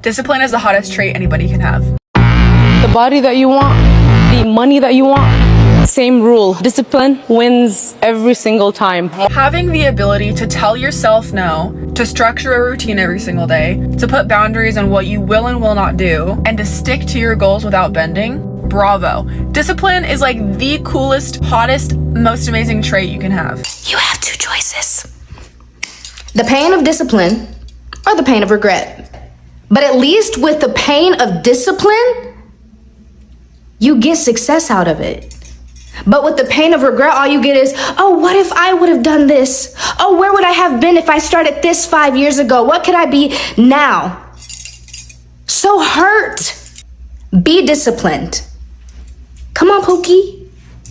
Discipline is the hottest trait anybody can have. The body that you want, the money that you want, same rule. Discipline wins every single time. Having the ability to tell yourself no, to structure a routine every single day, to put boundaries on what you will and will not do, and to stick to your goals without bending, bravo. Discipline is like the coolest, hottest, most amazing trait you can have. You have two choices. The pain of discipline or the pain of regret. But at least with the pain of discipline, you get success out of it. But with the pain of regret, all you get is, oh, what if I would have done this? Oh, where would I have been if I started this 5 years ago? What could I be now? So hurt. Be disciplined. Come on, Pookie.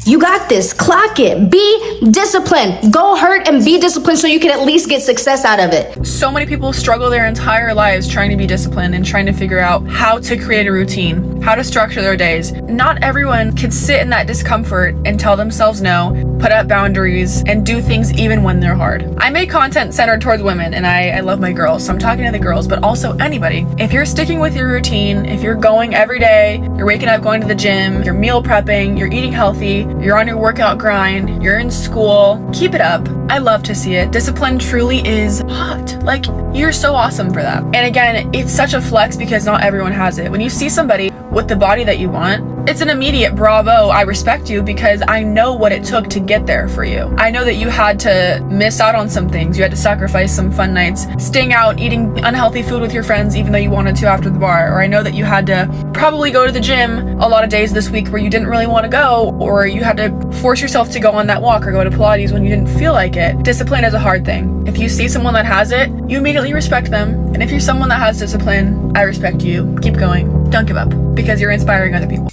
You got this. Clock it. Be disciplined. Go hurt and be disciplined so you can at least get success out of it. So many people struggle their entire lives trying to be disciplined and trying to figure out how to create a routine, how to structure their days. Not everyone can sit in that discomfort and tell themselves no, put up boundaries, and do things even when they're hard. I make content centered towards women, and I love my girls, so I'm talking to the girls, but also anybody. If you're sticking with your routine, if you're going every day, you're waking up, going to the gym, you're meal prepping, you're eating healthy, you're on your workout grind, you're in school, keep it up. I love to see it. Discipline truly is hot. Like, you're so awesome for that. And again, it's such a flex because not everyone has it. When you see somebody with the body that you want, it's an immediate bravo, I respect you, because I know what it took to get there for you. I know that you had to miss out on some things. You had to sacrifice some fun nights, staying out, eating unhealthy food with your friends even though you wanted to after the bar. Or I know that you had to probably go to the gym a lot of days this week where you didn't really want to go, or you had to force yourself to go on that walk or go to Pilates when you didn't feel like it. Discipline is a hard thing. If you see someone that has it, you immediately respect them. And if you're someone that has discipline, I respect you. Keep going. Don't give up, because you're inspiring other people.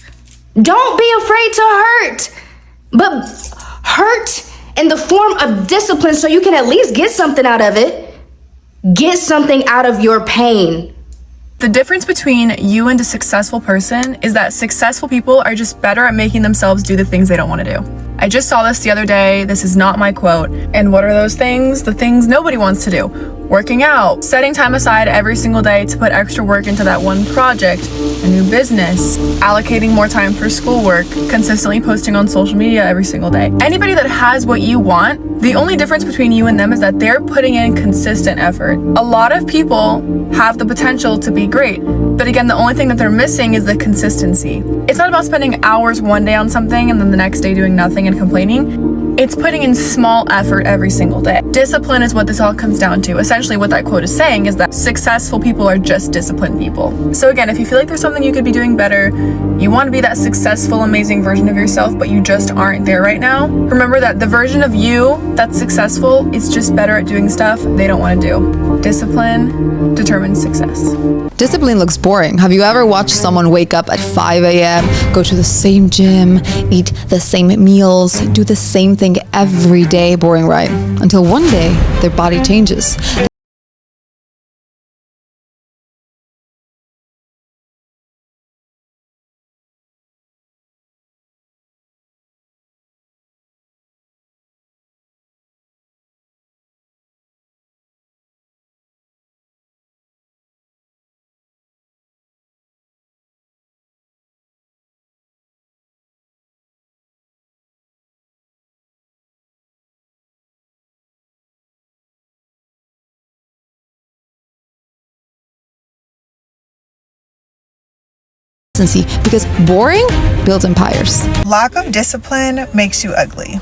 Don't be afraid to hurt, but hurt in the form of discipline so you can at least get something out of it. Get something out of your pain. The difference between you and a successful person is that successful people are just better at making themselves do the things they don't want to do. I just saw this the other day. This is not my quote. And what are those things? The things nobody wants to do. Working out, setting time aside every single day to put extra work into that one project, a new business, allocating more time for schoolwork, consistently posting on social media every single day. Anybody that has what you want, the only difference between you and them is that they're putting in consistent effort. A lot of people have the potential to be great, but again, the only thing that they're missing is the consistency. It's not about spending hours one day on something and then the next day doing nothing and complaining. It's putting in small effort every single day. Discipline is what this all comes down to. Essentially what that quote is saying is that successful people are just disciplined people. So again, if you feel like there's something you could be doing better, you want to be that successful, amazing version of yourself, but you just aren't there right now, remember that the version of you that's successful is just better at doing stuff they don't want to do. Discipline determines success. Discipline looks boring. Have you ever watched someone wake up at 5 a.m., go to the same gym, eat the same meals, do the same thing every day? Boring, right? Until one day, their body changes. Because boring builds empires. Lack of discipline makes you ugly.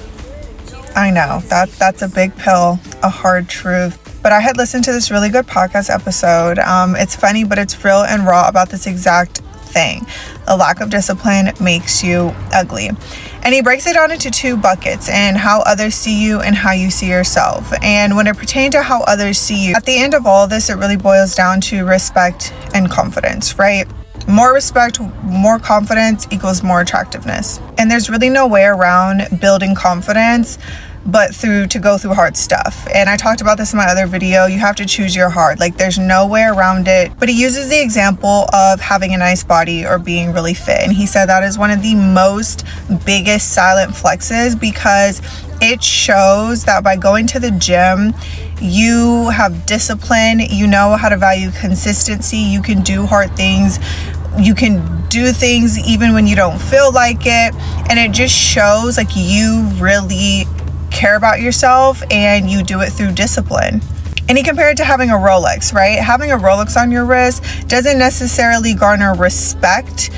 I know, that's a big pill, a hard truth. But I had listened to this really good podcast episode. It's funny, but it's real and raw about this exact thing. A lack of discipline makes you ugly. And he breaks it down into two buckets, and how others see you and how you see yourself. And when it pertains to how others see you, at the end of all this, it really boils down to respect and confidence, right? More respect, more confidence equals more attractiveness. And there's really no way around building confidence but to go through hard stuff. And I talked about this in my other video. You have to choose your heart. Like, there's no way around it. But he uses the example of having a nice body or being really fit. And he said that is one of the most biggest silent flexes, because it shows that by going to the gym, You have discipline. You know how to value consistency. You can do hard things. You can do things even when you don't feel like it. And it just shows like you really care about yourself and you do it through discipline. And he compared it to having a Rolex, right? Having a Rolex on your wrist doesn't necessarily garner respect,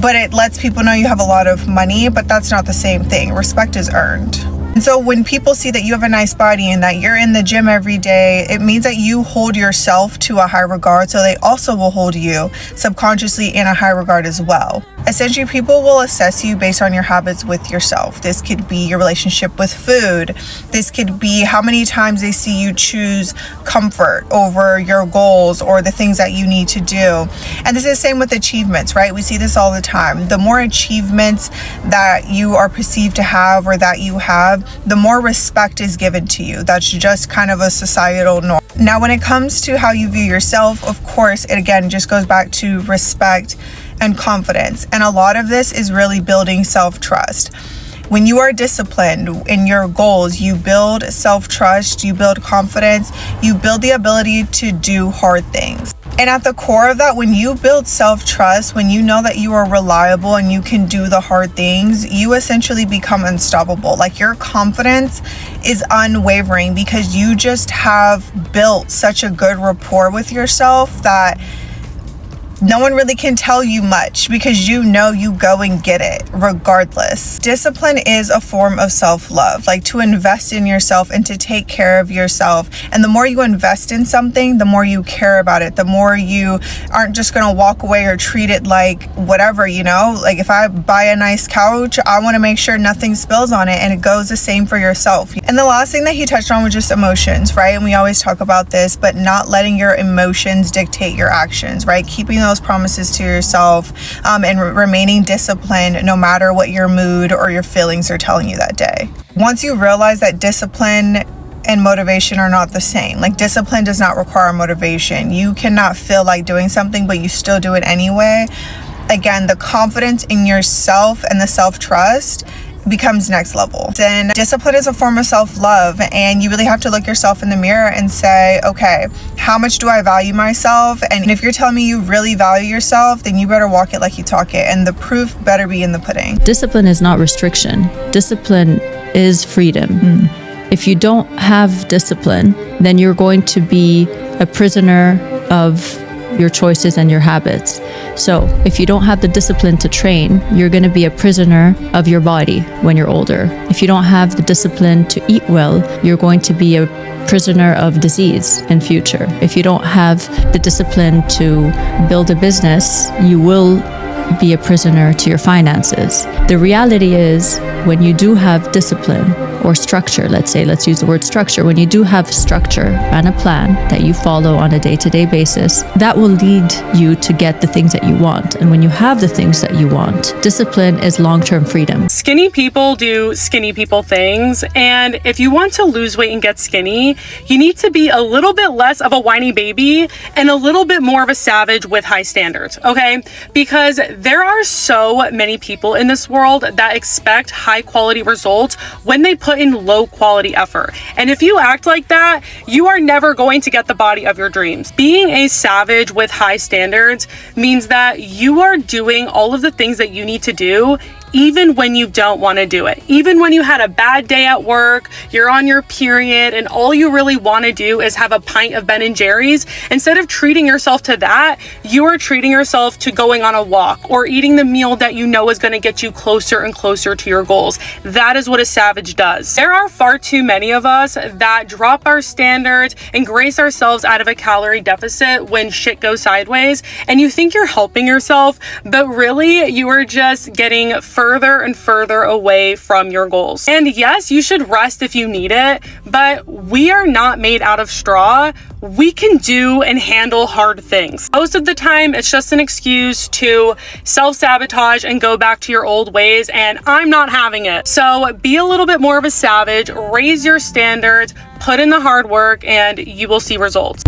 but it lets people know you have a lot of money, but that's not the same thing. Respect is earned. And so when people see that you have a nice body and that you're in the gym every day, it means that you hold yourself to a high regard, so they also will hold you subconsciously in a high regard as well. Essentially, people will assess you based on your habits with yourself. This could be your relationship with food. This could be how many times they see you choose comfort over your goals or the things that you need to do. And this is the same with achievements, right? We see this all the time. The more achievements that you are perceived to have or that you have, the more respect is given to you. That's just kind of a societal norm. Now, when it comes to how you view yourself, of course, it again just goes back to respect and confidence. And a lot of this is really building self-trust. When you are disciplined in your goals, you build self-trust, you build confidence, you build the ability to do hard things. And at the core of that, when you build self-trust, when you know that you are reliable and you can do the hard things, you essentially become unstoppable. Like your confidence is unwavering because you just have built such a good rapport with yourself that no one really can tell you much because you know you go and get it regardless. Discipline is a form of self-love, like to invest in yourself and to take care of yourself. And the more you invest in something, the more you care about it, the more you aren't just going to walk away or treat it like whatever, you know? Like if I buy a nice couch, I want to make sure nothing spills on it, and it goes the same for yourself. And the last thing that he touched on was just emotions, right? And we always talk about this, but not letting your emotions dictate your actions, right? Keeping those promises to yourself and remaining disciplined no matter what your mood or your feelings are telling you that day. Once you realize that discipline and motivation are not the same, like discipline does not require motivation. You cannot feel like doing something, but you still do it anyway. Again, the confidence in yourself and the self-trust becomes next level. Then discipline is a form of self-love, and you really have to look yourself in the mirror and say, okay, how much do I value myself? And if you're telling me you really value yourself, then you better walk it like you talk it, and the proof better be in the pudding. Discipline is not restriction. Discipline is freedom. If you don't have discipline, then you're going to be a prisoner of your choices and your habits. So if you don't have the discipline to train, you're going to be a prisoner of your body when you're older. If you don't have the discipline to eat well, you're going to be a prisoner of disease in future. If you don't have the discipline to build a business, you will be a prisoner to your finances. The reality is, when you do have discipline or structure, let's use the word structure, when you do have structure and a plan that you follow on a day-to-day basis, that will lead you to get the things that you want. And when you have the things that you want, discipline is long-term freedom. Skinny people do skinny people things, and if you want to lose weight and get skinny, you need to be a little bit less of a whiny baby and a little bit more of a savage with high standards, okay? Because there are so many people in this world that expect high quality results when they put in low quality effort. And if you act like that, you are never going to get the body of your dreams. Being a savage with high standards means that you are doing all of the things that you need to do even when you don't want to do it. Even when you had a bad day at work, you're on your period, and all you really want to do is have a pint of Ben & Jerry's, instead of treating yourself to that, you are treating yourself to going on a walk or eating the meal that you know is going to get you closer and closer to your goals. That is what a savage does. There are far too many of us that drop our standards and grace ourselves out of a calorie deficit when shit goes sideways, and you think you're helping yourself, but really you are just getting further and further away from your goals. And yes, you should rest if you need it, but we are not made out of straw. We can do and handle hard things. Most of the time, it's just an excuse to self-sabotage and go back to your old ways, and I'm not having it. So be a little bit more of a savage, raise your standards, put in the hard work, and you will see results.